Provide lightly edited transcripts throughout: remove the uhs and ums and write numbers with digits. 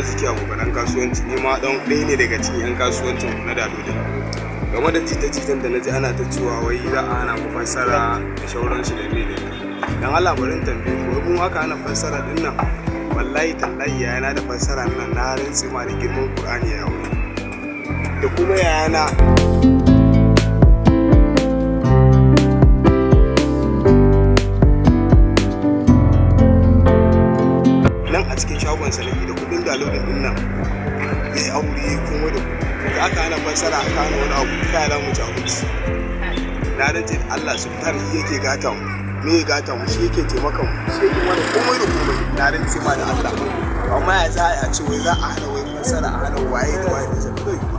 arziki abokan kasuwanci, ni ma ɗaya ne daga cikin 'yan kasuwancin na Dalodin. Game da jita-jitan da na ji ana ta cewa wai za a hana mu fassara da shauransu da mai dan Allah bari in tambaye ku, mun haka ana fassara din nan wallahi tallahi yana da fassara nan na rantsi ma da girman Qur'ani ya yawo da kuma yana nan a cikin shagon sanaki da kudin Dalodin din nan yayi aure kuma da aka hana fassara aka hana wani abu kai za mu ci abinci. Na rantsi Allah subhanahu yake gata mu, me ya gata mu, shi yake taimaka mu, shi yake mana komai da komai. Na rantsi ma da Allah, amma ya za a ce wai za a hana wai fassara a hana waye da waye da zai ba.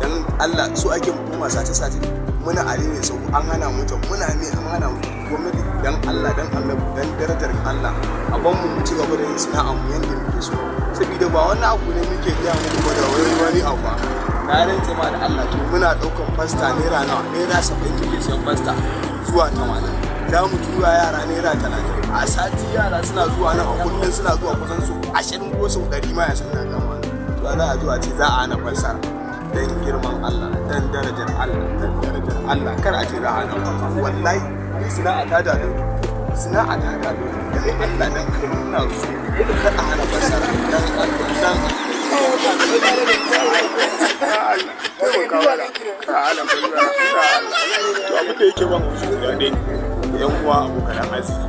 Dan Allah su ake mu koma sace muna arewa sau an hana mu ta muna me an hana mu gwamnati. Dan Allah dan Allah dan darajar Allah a ban mu ci gaba da yin sana'a mu yanda muke so, saboda ba wannan abu ne muke gaya muku da wani abu ba. Na rantse ma da Allah to muna ɗaukan fasta naira nawa, naira 70 muke siyan fasta zuwa 80. Za mu tura yara naira 30 a sati. Yara suna zuwa nan a kullum suna zuwa kusan su 20 ko sau 100 ma ya san na gama. To za a zo a ce za a hana fassara dan girman Allah, dan darajar Allah, dan darajar Allah, kar a ce za a hana fassara. Wallahi sana'a ta da sana'a ta da dan Allah dan ina so kar a hana fassara dan Allah. Abin da yake ban kusa da ne yan uwa abokan arziki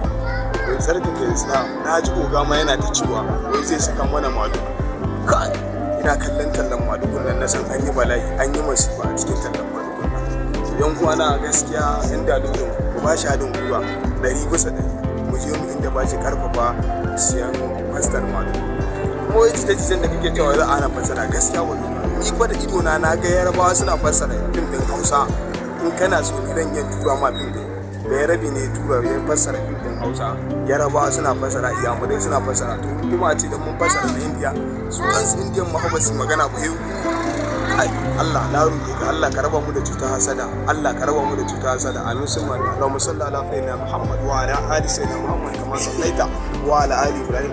don tsarkake islam. Na ji oga ma yana ta cewa wai zai saka mana malu. Kai ina kallon tallan madukun nan na san an yi bala'i, an yi masifa a cikin tallan madukun nan. Yan uwa na gaskiya yan Dalodin ku ba shi haɗin gwiwa 100% mu je mu inda ba shi karfafa siyan fastar malu. Kuma wai jita-jitan da kake cewa za a hana fassara gaskiya wani ni fa da ido na ga Yarabawa suna fassara fim din Hausa. In kana so ni zan iya tura ma fim din da Yarabi ne tura ya fassara fim din Hausa. Yarabawa suna fassara, Iyamurai suna fassara, to kuma ce da mun fassara na Indiya su kansu Indiyan ma ba su magana ba yau. Allah na roƙe ka, Allah ka raba mu da cutar hasada, Allah ka raba mu da cutar hasada. Amin summa Allahumma salli ala sayyidina Muhammad wa ala ali sayyidina Muhammad kama sallaita wa ala ali Ibrahim